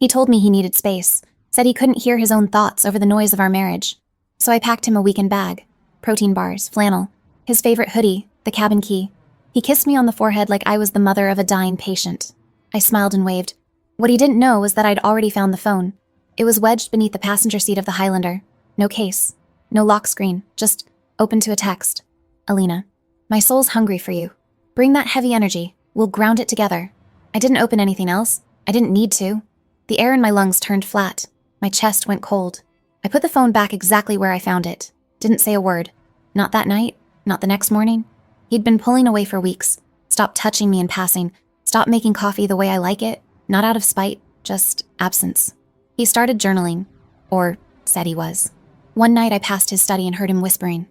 He told me he needed space, said he couldn't hear his own thoughts over the noise of our marriage. So I packed him a weekend bag, protein bars, flannel, his favorite hoodie, the cabin key. He kissed me on the forehead like I was the mother of a dying patient. I smiled and waved. What he didn't know was that I'd already found the phone. It was wedged beneath the passenger seat of the Highlander. No case, no lock screen, just open to a text. Alina, my soul's hungry for you. Bring that heavy energy. We'll ground it together. I didn't open anything else. I didn't need to. The air in my lungs turned flat. My chest went cold. I put the phone back exactly where I found it. Didn't say a word. Not that night, not the next morning. He'd been pulling away for weeks. Stopped touching me in passing. Stopped making coffee the way I like it. Not out of spite, just absence. He started journaling. Or said he was. One night I passed his study and heard him whispering.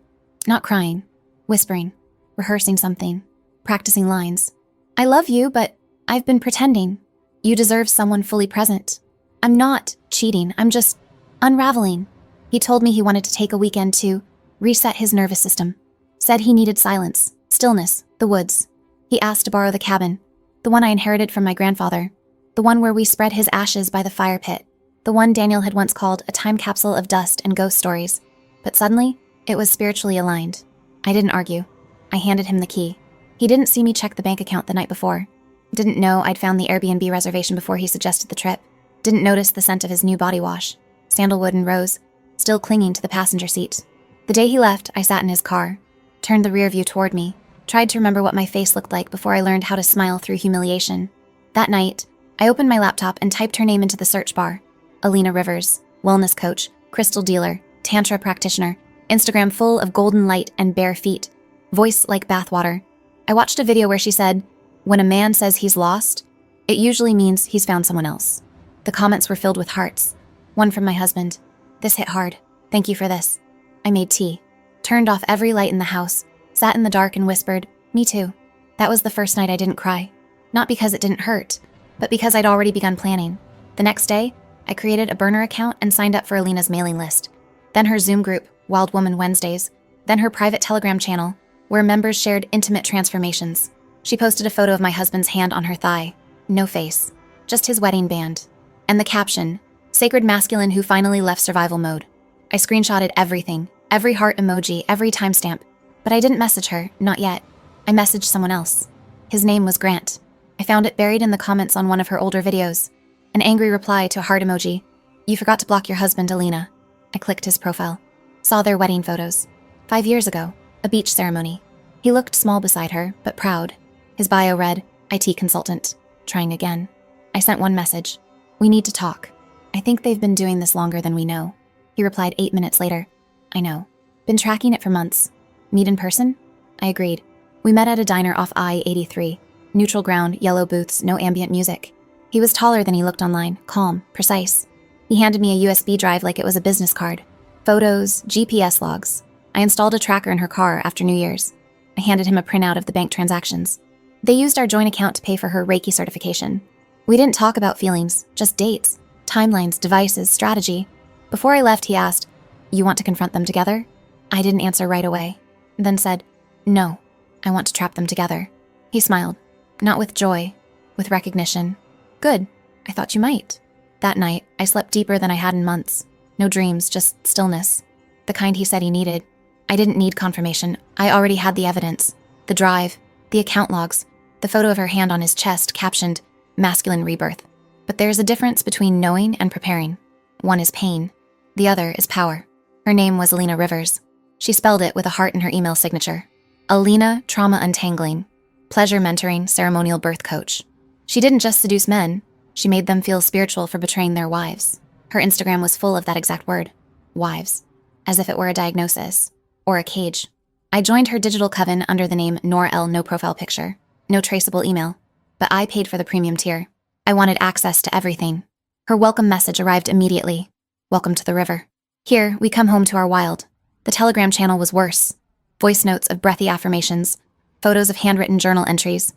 Not crying. Whispering. Rehearsing something. Practicing lines. I love you, but I've been pretending. You deserve someone fully present. I'm not cheating. I'm just unraveling. He told me he wanted to take a weekend to reset his nervous system. Said he needed silence, stillness, the woods. He asked to borrow the cabin, the one I inherited from my grandfather, the one where we spread his ashes by the fire pit, the one Daniel had once called a time capsule of dust and ghost stories. But suddenly, it was spiritually aligned. I didn't argue. I handed him the key. He didn't see me check the bank account the night before. Didn't know I'd found the Airbnb reservation before he suggested the trip. Didn't notice the scent of his new body wash, sandalwood and rose, still clinging to the passenger seat. The day he left, I sat in his car, turned the rear view toward me, tried to remember what my face looked like before I learned how to smile through humiliation. That night, I opened my laptop and typed her name into the search bar. Alina Rivers, wellness coach, crystal dealer, tantra practitioner, Instagram full of golden light and bare feet, voice like bathwater. I watched a video where she said, when a man says he's lost, it usually means he's found someone else. The comments were filled with hearts. One from my husband. This hit hard. Thank you for this. I made tea, turned off every light in the house, sat in the dark and whispered, me too. That was the first night I didn't cry. Not because it didn't hurt, but because I'd already begun planning. The next day, I created a burner account and signed up for Alina's mailing list. Then her Zoom group, Wild Woman Wednesdays. Then her private Telegram channel, where members shared intimate transformations. She posted a photo of my husband's hand on her thigh. No face. Just his wedding band. And the caption, Sacred Masculine Who Finally Left Survival Mode. I screenshotted everything, every heart emoji, every timestamp. But I didn't message her, not yet. I messaged someone else. His name was Grant. I found it buried in the comments on one of her older videos. An angry reply to a heart emoji. You forgot to block your husband, Alina. I clicked his profile. Saw their wedding photos. 5 years ago, a beach ceremony. He looked small beside her, but proud. His bio read, IT consultant. Trying again. I sent one message. We need to talk. I think they've been doing this longer than we know. He replied 8 minutes later. I know. Been tracking it for months. Meet in person? I agreed. We met at a diner off I-83. Neutral ground, yellow booths, no ambient music. He was taller than he looked online, calm, precise. He handed me a USB drive like it was a business card. Photos, GPS logs. I installed a tracker in her car after New Year's. I handed him a printout of the bank transactions. They used our joint account to pay for her Reiki certification. We didn't talk about feelings, just dates, timelines, devices, strategy. Before I left, he asked, you want to confront them together? I didn't answer right away, then said, no, I want to trap them together. He smiled, not with joy, with recognition. Good, I thought you might. That night, I slept deeper than I had in months. No dreams, just stillness. The kind he said he needed. I didn't need confirmation. I already had the evidence. The drive, the account logs, the photo of her hand on his chest captioned, masculine rebirth. But there's a difference between knowing and preparing. One is pain. The other is power. Her name was Alina Rivers. She spelled it with a heart in her email signature. Alina Trauma Untangling. Pleasure mentoring, ceremonial birth coach. She didn't just seduce men. She made them feel spiritual for betraying their wives. Her Instagram was full of that exact word. Wives. As if it were a diagnosis. Or a cage. I joined her digital coven under the name Nor-El No Profile Picture. No traceable email. But I paid for the premium tier. I wanted access to everything. Her welcome message arrived immediately. Welcome to the river. Here, we come home to our wild. The Telegram channel was worse. Voice notes of breathy affirmations. Photos of handwritten journal entries.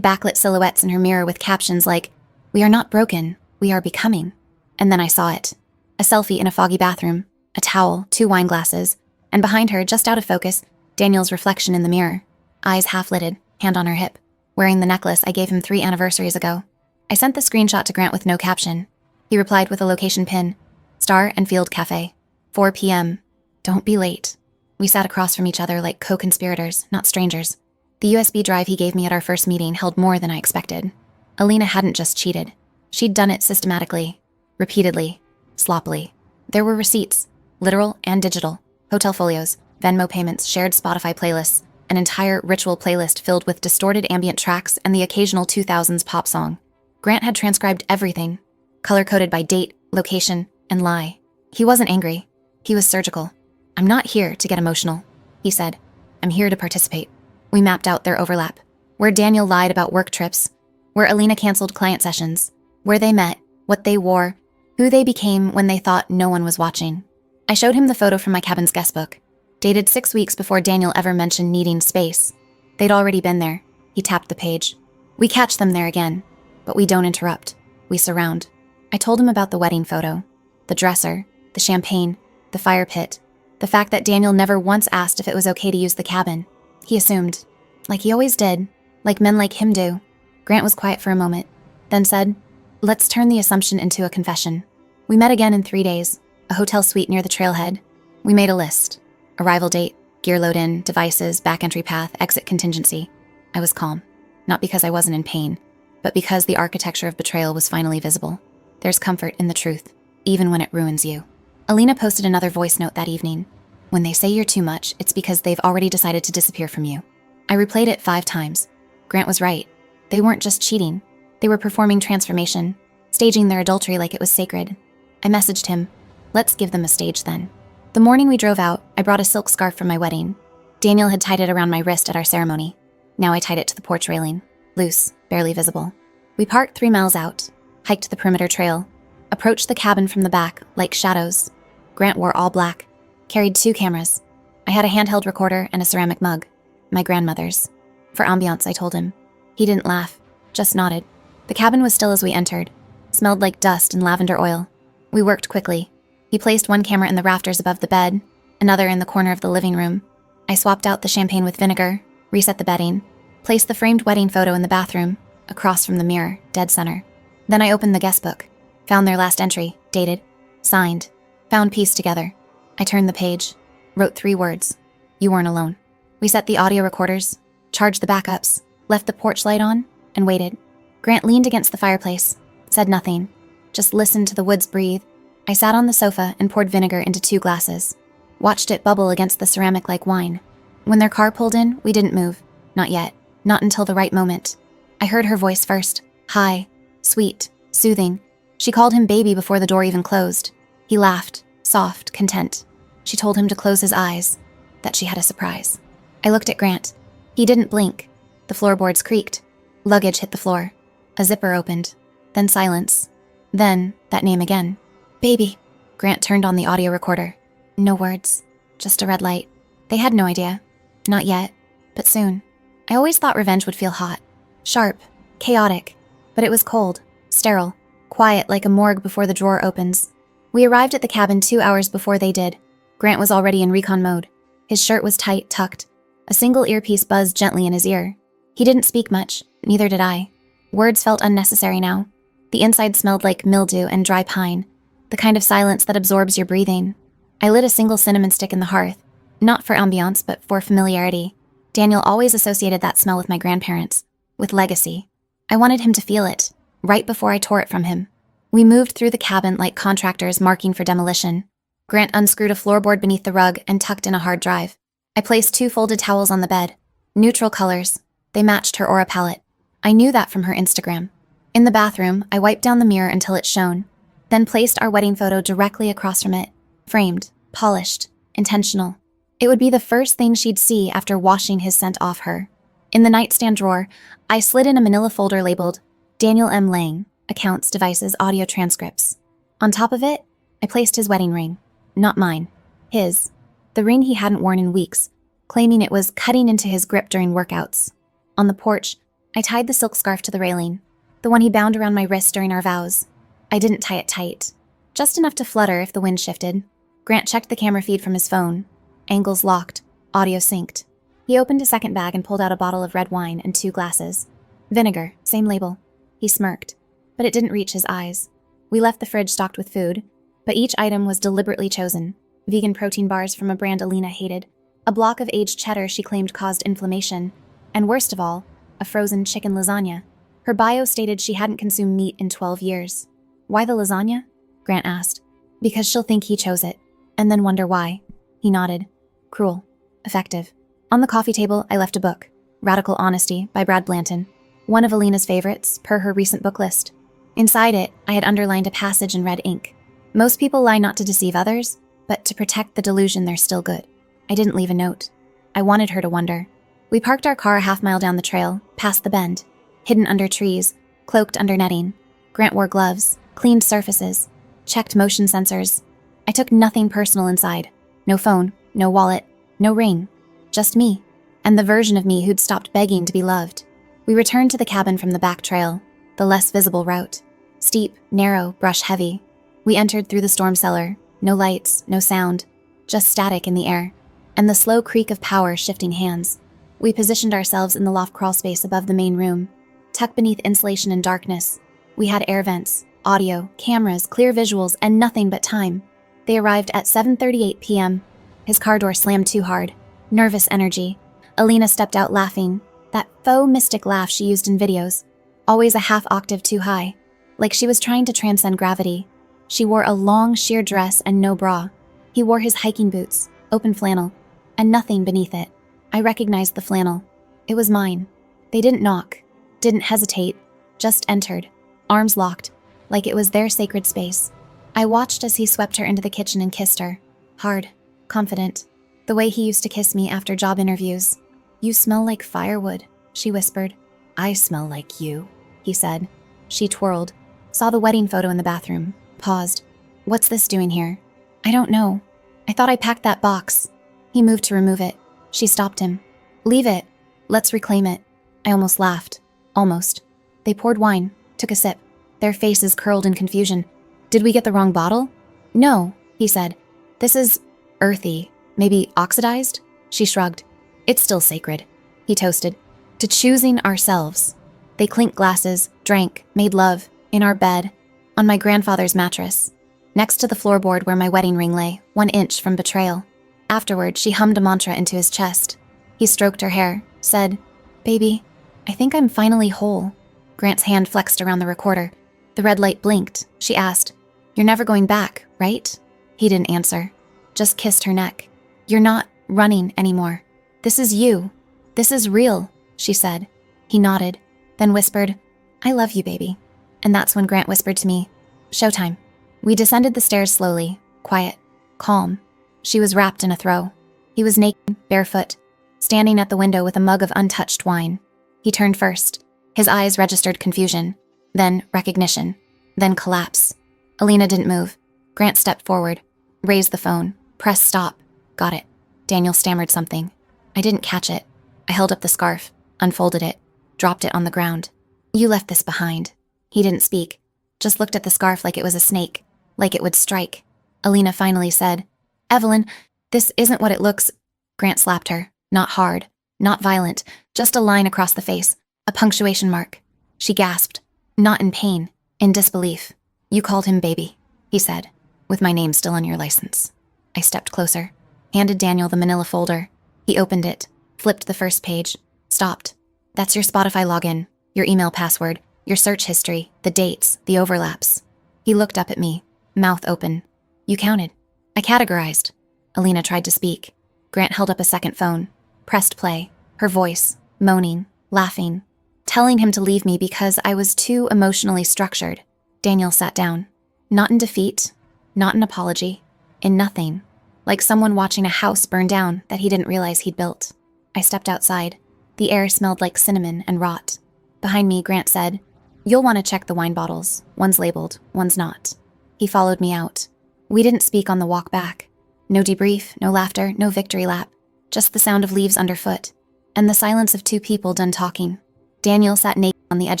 Backlit silhouettes in her mirror with captions like, we are not broken, we are becoming. And then I saw it. A selfie in a foggy bathroom. A towel, 2 wine glasses. And behind her, just out of focus, Daniel's reflection in the mirror. Eyes half-lidded, hand on her hip. Wearing the necklace I gave him 3 anniversaries ago. I sent the screenshot to Grant with no caption. He replied with a location pin. Star and Field Cafe. 4 p.m. Don't be late. We sat across from each other like co-conspirators, not strangers. The USB drive he gave me at our first meeting held more than I expected. Alina hadn't just cheated. She'd done it systematically, repeatedly, sloppily. There were receipts, literal and digital, hotel folios, Venmo payments, shared Spotify playlists, an entire ritual playlist filled with distorted ambient tracks and the occasional 2000s pop song. Grant had transcribed everything, color-coded by date, location, and lie. He wasn't angry. He was surgical. "I'm not here to get emotional," he said. "I'm here to participate." We mapped out their overlap. Where Daniel lied about work trips, where Alina canceled client sessions, where they met, what they wore, who they became when they thought no one was watching. I showed him the photo from my cabin's guestbook, dated 6 weeks before Daniel ever mentioned needing space. They'd already been there. He tapped the page. We catch them there again, but we don't interrupt. We surround. I told him about the wedding photo, the dresser, the champagne, the fire pit, the fact that Daniel never once asked if it was okay to use the cabin. He assumed, like he always did, like men like him do. Grant was quiet for a moment, then said, "Let's turn the assumption into a confession." We met again in 3 days, a hotel suite near the trailhead. We made a list. Arrival date, gear load in, devices, back entry path, exit contingency. I was calm, not because I wasn't in pain, but because the architecture of betrayal was finally visible. There's comfort in the truth, even when it ruins you. Alina posted another voice note that evening. "When they say you're too much, it's because they've already decided to disappear from you." I replayed it 5 times. Grant was right. They weren't just cheating. They were performing transformation, staging their adultery like it was sacred. I messaged him, "Let's give them a stage then." The morning we drove out, I brought a silk scarf from my wedding. Daniel had tied it around my wrist at our ceremony. Now I tied it to the porch railing, loose, barely visible. We parked 3 miles out, hiked the perimeter trail, approached the cabin from the back like shadows. Grant wore all black, carried 2 cameras. I had a handheld recorder and a ceramic mug, my grandmother's. For ambiance, I told him. He didn't laugh, just nodded. The cabin was still as we entered, smelled like dust and lavender oil. We worked quickly. He placed 1 camera in the rafters above the bed, another in the corner of the living room. I swapped out the champagne with vinegar, reset the bedding, placed the framed wedding photo in the bathroom, across from the mirror, dead center. Then I opened the guest book, found their last entry, dated, signed, found pieced together. I turned the page, wrote 3 words. You weren't alone. We set the audio recorders, charged the backups, left the porch light on, and waited. Grant leaned against the fireplace, said nothing, just listened to the woods breathe. I sat on the sofa and poured vinegar into 2 glasses, watched it bubble against the ceramic like wine. When their car pulled in, we didn't move. Not yet. Not until the right moment. I heard her voice first, high, sweet, soothing. She called him baby before the door even closed. He laughed, soft, content. She told him to close his eyes, that she had a surprise. I looked at Grant. He didn't blink. The floorboards creaked. Luggage hit the floor. A zipper opened. Then silence. Then that name again. Baby. Grant turned on the audio recorder. No words. Just a red light. They had no idea. Not yet, but soon. I always thought revenge would feel hot, sharp, chaotic, but it was cold, sterile, quiet like a morgue before the drawer opens. We arrived at the cabin 2 hours before they did. Grant was already in recon mode. His shirt was tight, tucked. A single earpiece buzzed gently in his ear. He didn't speak much, neither did I. Words felt unnecessary now. The inside smelled like mildew and dry pine, the kind of silence that absorbs your breathing. I lit a single cinnamon stick in the hearth, not for ambiance, but for familiarity. Daniel always associated that smell with my grandparents, with legacy. I wanted him to feel it, right before I tore it from him. We moved through the cabin like contractors marking for demolition. Grant unscrewed a floorboard beneath the rug and tucked in a hard drive. I placed 2 folded towels on the bed, neutral colors. They matched her aura palette. I knew that from her Instagram. In the bathroom, I wiped down the mirror until it shone, then placed our wedding photo directly across from it, framed, polished, intentional. It would be the first thing she'd see after washing his scent off her. In the nightstand drawer, I slid in a manila folder labeled Daniel M. Lang, accounts, devices, audio transcripts. On top of it, I placed his wedding ring. Not mine. His. The ring he hadn't worn in weeks, claiming it was cutting into his grip during workouts. On the porch, I tied the silk scarf to the railing, the one he bound around my wrist during our vows. I didn't tie it tight, just enough to flutter if the wind shifted. Grant checked the camera feed from his phone. Angles locked, audio synced. He opened a second bag and pulled out a bottle of red wine and 2 glasses. Vinegar, same label. He smirked, but it didn't reach his eyes. We left the fridge stocked with food, but each item was deliberately chosen. Vegan protein bars from a brand Alina hated, a block of aged cheddar she claimed caused inflammation, and worst of all, a frozen chicken lasagna. Her bio stated she hadn't consumed meat in 12 years. Why the lasagna? Grant asked. Because she'll think he chose it, and then wonder why. He nodded. Cruel. Effective. On the coffee table, I left a book, Radical Honesty by Brad Blanton, one of Alina's favorites, per her recent book list. Inside it, I had underlined a passage in red ink. Most people lie not to deceive others, but to protect the delusion they're still good. I didn't leave a note. I wanted her to wonder. We parked our car a half-mile down the trail, past the bend, hidden under trees, cloaked under netting. Grant wore gloves, cleaned surfaces, checked motion sensors. I took nothing personal inside. No phone, no wallet, no ring. Just me, and the version of me who'd stopped begging to be loved. We returned to the cabin from the back trail, the less visible route. Steep, narrow, brush-heavy. We entered through the storm cellar. No lights, no sound, just static in the air, and the slow creak of power shifting hands. We positioned ourselves in the loft crawl space above the main room, tucked beneath insulation and darkness. We had air vents, audio, cameras, clear visuals, and nothing but time. They arrived at 7:38 p.m. His car door slammed too hard. Nervous energy. Alina stepped out laughing, that faux mystic laugh she used in videos, always a half octave too high, like she was trying to transcend gravity. She wore a long, sheer dress and no bra. He wore his hiking boots, open flannel, and nothing beneath it. I recognized the flannel. It was mine. They didn't knock, didn't hesitate, just entered, arms locked, like it was their sacred space. I watched as he swept her into the kitchen and kissed her. Hard, confident, the way he used to kiss me after job interviews. You smell like firewood, she whispered. I smell like you, he said. She twirled, saw the wedding photo in the bathroom. Paused. What's this doing here? I don't know. I thought I packed that box. He moved to remove it. She stopped him. Leave it. Let's reclaim it. I almost laughed. Almost. They poured wine, took a sip. Their faces curled in confusion. Did we get the wrong bottle? No, he said. This is earthy. Maybe oxidized? She shrugged. It's still sacred. He toasted. To choosing ourselves. They clinked glasses, drank, made love, in our bed, on my grandfather's mattress, next to the floorboard where my wedding ring lay, 1 inch from betrayal. Afterward, she hummed a mantra into his chest. He stroked her hair, said, Baby, I think I'm finally whole. Grant's hand flexed around the recorder. The red light blinked. She asked, You're never going back, right? He didn't answer, just kissed her neck. You're not running anymore. This is you. This is real, she said. He nodded, then whispered, I love you, baby. And that's when Grant whispered to me, Showtime. We descended the stairs slowly, quiet, calm. She was wrapped in a throw. He was naked, barefoot, standing at the window with a mug of untouched wine. He turned first. His eyes registered confusion, then recognition, then collapse. Alina didn't move. Grant stepped forward, raised the phone, pressed stop. Got it. Daniel stammered something. I didn't catch it. I held up the scarf, unfolded it, dropped it on the ground. You left this behind. He didn't speak, just looked at the scarf like it was a snake, like it would strike. Alina finally said, Evelyn, this isn't what it looks. Grant slapped her, not hard, not violent, just a line across the face, a punctuation mark. She gasped, not in pain, in disbelief. You called him baby, he said, with my name still on your license. I stepped closer, handed Daniel the manila folder. He opened it, flipped the first page, stopped. That's your Spotify login, your email password, your search history, the dates, the overlaps. He looked up at me, mouth open. You counted. I categorized. Alina tried to speak. Grant held up a second phone, pressed play, her voice, moaning, laughing, telling him to leave me because I was too emotionally structured. Daniel sat down. Not in defeat, not an apology, in nothing, like someone watching a house burn down that he didn't realize he'd built. I stepped outside. The air smelled like cinnamon and rot. Behind me, Grant said, You'll want to check the wine bottles. One's labeled, one's not. He followed me out. We didn't speak on the walk back. No debrief, no laughter, no victory lap. Just the sound of leaves underfoot, and the silence of two people done talking. Daniel sat naked on the edge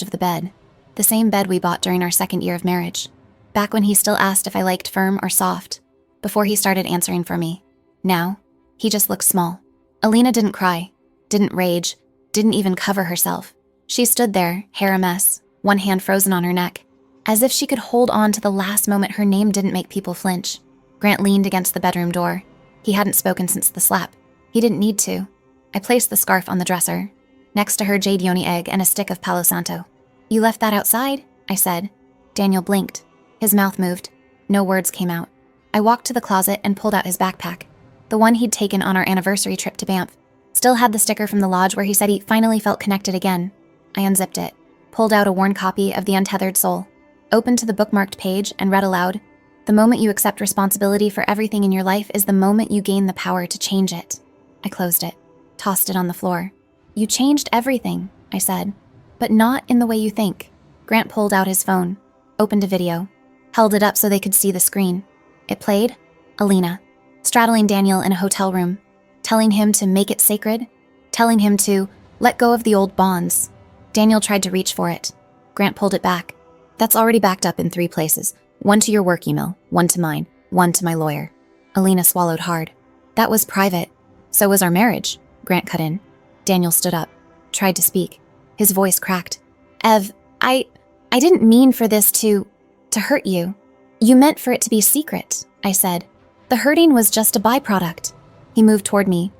of the bed, the same bed we bought during our 2nd year of marriage, back when he still asked if I liked firm or soft, before he started answering for me. Now, he just looked small. Alina didn't cry, didn't rage, didn't even cover herself. She stood there, hair a mess, one hand frozen on her neck. As if she could hold on to the last moment her name didn't make people flinch. Grant leaned against the bedroom door. He hadn't spoken since the slap. He didn't need to. I placed the scarf on the dresser. Next to her, jade yoni egg and a stick of Palo Santo. "You left that outside?" I said. Daniel blinked. His mouth moved. No words came out. I walked to the closet and pulled out his backpack. The one he'd taken on our anniversary trip to Banff. Still had the sticker from the lodge where he said he finally felt connected again. I unzipped it, pulled out a worn copy of The Untethered Soul, opened to the bookmarked page and read aloud, "The moment you accept responsibility for everything in your life is the moment you gain the power to change it." I closed it, tossed it on the floor. "You changed everything," I said, "but not in the way you think." Grant pulled out his phone, opened a video, held it up so they could see the screen. It played Alina, straddling Daniel in a hotel room, telling him to make it sacred, telling him to let go of the old bonds. Daniel tried to reach for it. Grant pulled it back. "That's already backed up in 3 places. One to your work email, one to mine, one to my lawyer." Alina swallowed hard. "That was private. So was our marriage," Grant cut in. Daniel stood up, tried to speak. His voice cracked. "Ev, I didn't mean for this to hurt you. You meant for it to be secret," I said. "The hurting was just a byproduct." He moved toward me,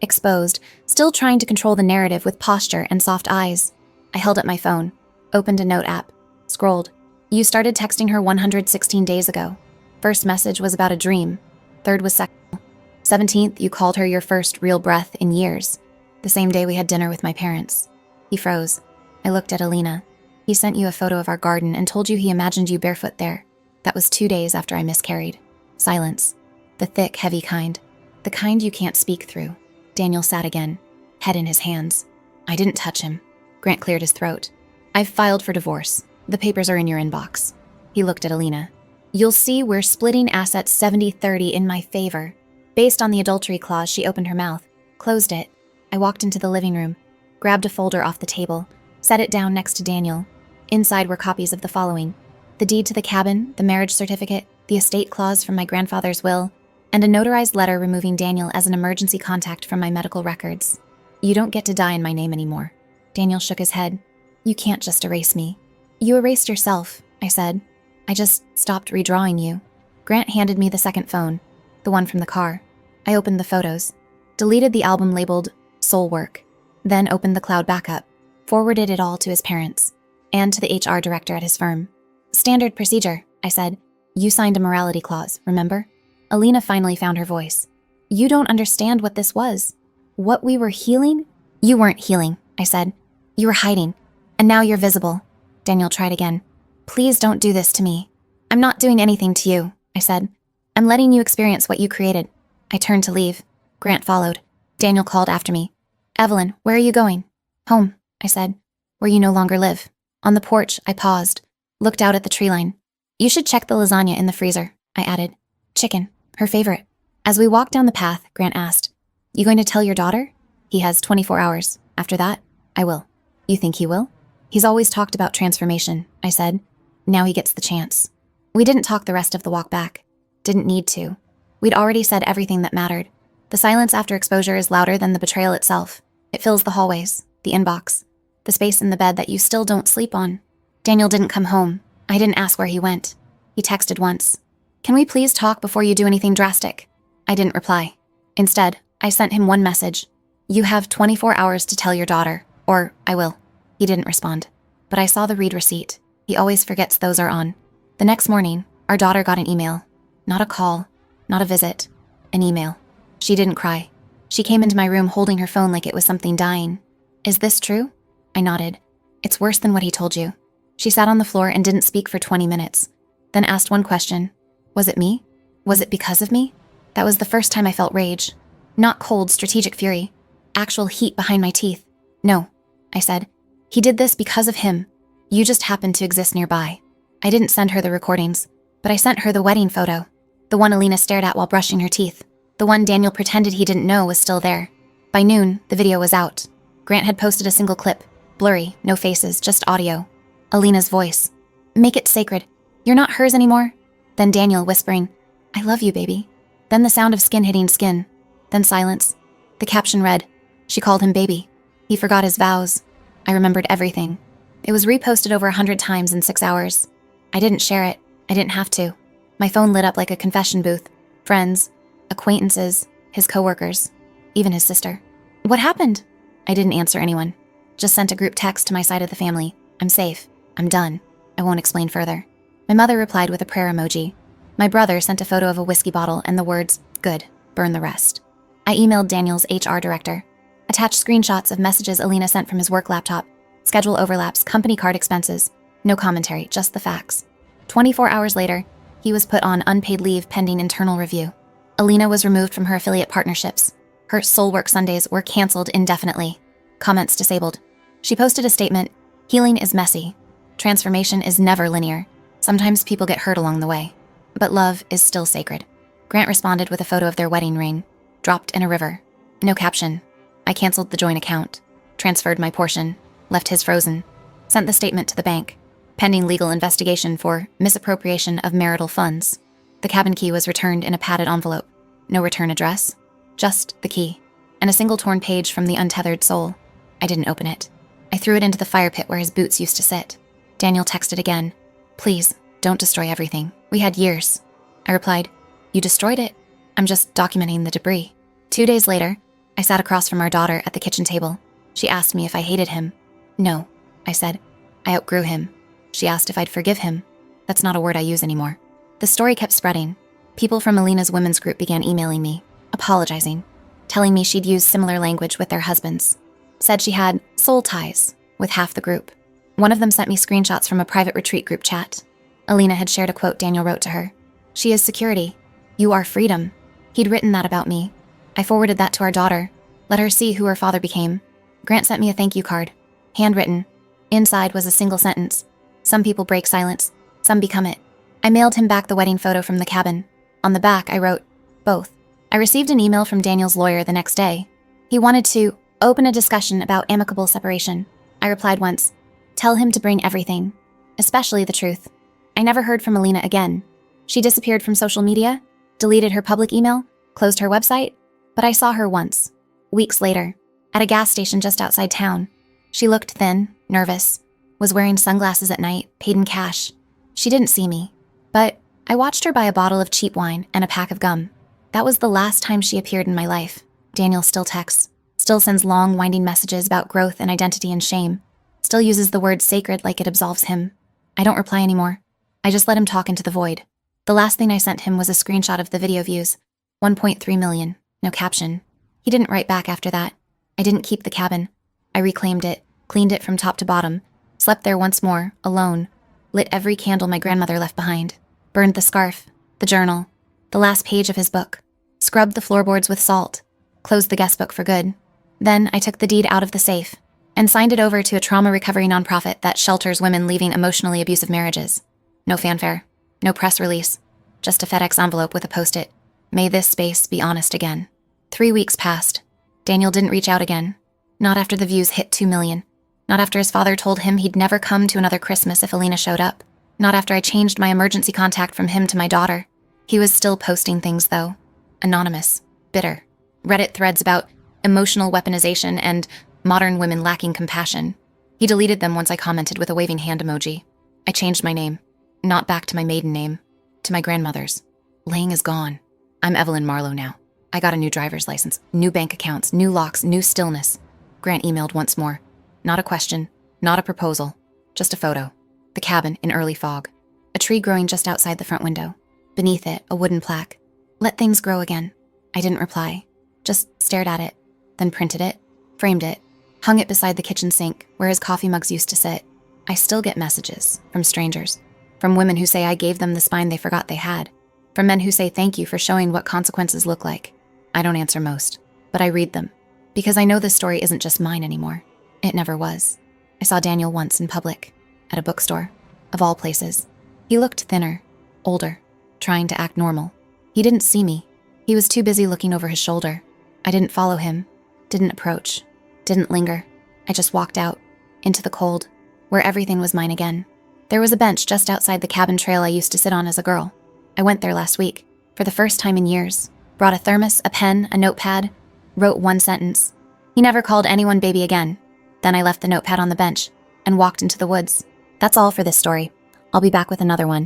exposed, still trying to control the narrative with posture and soft eyes. I held up my phone, opened a note app, scrolled. "You started texting her 116 days ago. First message was about a dream. Third was sexual. 17th, you called her your first real breath in years. The same day we had dinner with my parents." He froze. I looked at Alina. "He sent you a photo of our garden and told you he imagined you barefoot there. That was 2 days after I miscarried." Silence. The thick, heavy kind. The kind you can't speak through. Daniel sat again, head in his hands. "I didn't touch him." Grant cleared his throat. "I've filed for divorce. The papers are in your inbox." He looked at Alina. "You'll see we're splitting assets 70-30 in my favor." Based on the adultery clause, she opened her mouth, closed it. I walked into the living room, grabbed a folder off the table, set it down next to Daniel. Inside were copies of the following: the deed to the cabin, the marriage certificate, the estate clause from my grandfather's will, and a notarized letter removing Daniel as an emergency contact from my medical records. "You don't get to die in my name anymore." Daniel shook his head. "You can't just erase me." "You erased yourself," I said. "I just stopped redrawing you." Grant handed me the second phone, the one from the car. I opened the photos, deleted the album labeled Soul Work, then opened the cloud backup, forwarded it all to his parents, and to the HR director at his firm. "Standard procedure," I said. "You signed a morality clause, remember?" Alina finally found her voice. "You don't understand what this was. What we were healing?" "You weren't healing," I said. "You were hiding, and now you're visible." Daniel tried again. "Please don't do this to me." "I'm not doing anything to you," I said. "I'm letting you experience what you created." I turned to leave. Grant followed. Daniel called after me. "Evelyn, where are you going?" "Home," I said. "Where you no longer live." On the porch, I paused, looked out at the tree line. "You should check the lasagna in the freezer," I added. "Chicken, her favorite." As we walked down the path, Grant asked, "You going to tell your daughter?" "He has 24 hours. After that, I will." "You think he will?" "He's always talked about transformation," I said. "Now he gets the chance." We didn't talk the rest of the walk back. Didn't need to. We'd already said everything that mattered. The silence after exposure is louder than the betrayal itself. It fills the hallways, the inbox, the space in the bed that you still don't sleep on. Daniel didn't come home. I didn't ask where he went. He texted once. "Can we please talk before you do anything drastic?" I didn't reply. Instead, I sent him one message. "You have 24 hours to tell your daughter, or I will." He didn't respond, but I saw the read receipt. He always forgets those are on. The next morning, our daughter got an email. Not a call, not a visit, an email. She didn't cry. She came into my room holding her phone like it was something dying. "Is this true?" I nodded. "It's worse than what he told you." She sat on the floor and didn't speak for 20 minutes, then asked one question. "Was it me? Was it because of me?" That was the first time I felt rage. Not cold, strategic fury. Actual heat behind my teeth. "No," I said. "He did this because of him. You just happened to exist nearby." I didn't send her the recordings, but I sent her the wedding photo. The one Alina stared at while brushing her teeth. The one Daniel pretended he didn't know was still there. By noon, the video was out. Grant had posted a single clip. Blurry, no faces, just audio. Alina's voice. "Make it sacred. You're not hers anymore." Then Daniel whispering, "I love you, baby." Then the sound of skin hitting skin. Then silence. The caption read, "She called him baby. He forgot his vows." I remembered everything. It was reposted over 100 times in 6 hours. I didn't share it. I didn't have to. My phone lit up like a confession booth. Friends, acquaintances, his coworkers, even his sister. What happened? I didn't answer anyone. Just sent a group text to my side of the family. I'm safe. I'm done. I won't explain further. My mother replied with a prayer emoji. My brother sent a photo of a whiskey bottle and the words, "Good, burn the rest." I emailed Daniel's HR director. Attached screenshots of messages Alina sent from his work laptop. Schedule overlaps, company card expenses. No commentary, just the facts. 24 hours later, he was put on unpaid leave pending internal review. Alina was removed from her affiliate partnerships. Her Soul Work Sundays were canceled indefinitely. Comments disabled. She posted a statement, "Healing is messy. Transformation is never linear. Sometimes people get hurt along the way. But love is still sacred." Grant responded with a photo of their wedding ring, dropped in a river. No caption. I canceled the joint account, transferred my portion, left his frozen, sent the statement to the bank, pending legal investigation for misappropriation of marital funds. The cabin key was returned in a padded envelope. No return address, just the key, and a single torn page from The Untethered Soul. I didn't open it. I threw it into the fire pit where his boots used to sit. Daniel texted again. "Please, don't destroy everything. We had years." I replied, "You destroyed it. I'm just documenting the debris." 2 days later, I sat across from our daughter at the kitchen table. She asked me if I hated him. "No," I said. "I outgrew him." She asked if I'd forgive him. That's not a word I use anymore. The story kept spreading. People from Alina's women's group began emailing me, apologizing, telling me she'd used similar language with their husbands. Said she had soul ties with half the group. One of them sent me screenshots from a private retreat group chat. Alina had shared a quote Daniel wrote to her. "She is security. You are freedom." He'd written that about me. I forwarded that to our daughter, let her see who her father became. Grant sent me a thank you card, handwritten. Inside was a single sentence. "Some people break silence, some become it." I mailed him back the wedding photo from the cabin. On the back, I wrote, "Both." I received an email from Daniel's lawyer the next day. He wanted to open a discussion about amicable separation. I replied once, "Tell him to bring everything, especially the truth." I never heard from Alina again. She disappeared from social media, deleted her public email, closed her website, but I saw her once, weeks later, at a gas station just outside town. She looked thin, nervous, was wearing sunglasses at night, paid in cash. She didn't see me, but I watched her buy a bottle of cheap wine and a pack of gum. That was the last time she appeared in my life. Daniel still texts, still sends long, winding messages about growth and identity and shame, still uses the word sacred like it absolves him. I don't reply anymore. I just let him talk into the void. The last thing I sent him was a screenshot of the video views, 1.3 million, no caption. He didn't write back after that. I didn't keep the cabin. I reclaimed it, cleaned it from top to bottom, slept there once more, alone, lit every candle my grandmother left behind, burned the scarf, the journal, the last page of his book, scrubbed the floorboards with salt, closed the guest book for good. Then I took the deed out of the safe and signed it over to a trauma recovery nonprofit that shelters women leaving emotionally abusive marriages. No fanfare, no press release, just a FedEx envelope with a post-it. "May this space be honest again." 3 weeks passed. Daniel didn't reach out again. Not after the views hit 2 million. Not after his father told him he'd never come to another Christmas if Alina showed up. Not after I changed my emergency contact from him to my daughter. He was still posting things, though. Anonymous. Bitter. Reddit threads about emotional weaponization and modern women lacking compassion. He deleted them once I commented with a waving hand emoji. I changed my name. Not back to my maiden name. To my grandmother's. Lang is gone. I'm Evelyn Marlowe now. I got a new driver's license, new bank accounts, new locks, new stillness. Grant emailed once more. Not a question, not a proposal, just a photo. The cabin in early fog. A tree growing just outside the front window. Beneath it, a wooden plaque. "Let things grow again." I didn't reply, just stared at it, then printed it, framed it, hung it beside the kitchen sink where his coffee mugs used to sit. I still get messages from strangers, from women who say I gave them the spine they forgot they had, from men who say thank you for showing what consequences look like. I don't answer most, but I read them, because I know this story isn't just mine anymore. It never was. I saw Daniel once in public, at a bookstore, of all places. He looked thinner, older, trying to act normal. He didn't see me. He was too busy looking over his shoulder. I didn't follow him, didn't approach, didn't linger. I just walked out, into the cold, where everything was mine again. There was a bench just outside the cabin trail I used to sit on as a girl. I went there last week, for the first time in years. Brought a thermos, a pen, a notepad, wrote one sentence. He never called anyone baby again. Then I left the notepad on the bench and walked into the woods. That's all for this story. I'll be back with another one.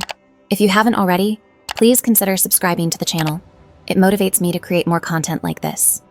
If you haven't already, please consider subscribing to the channel. It motivates me to create more content like this.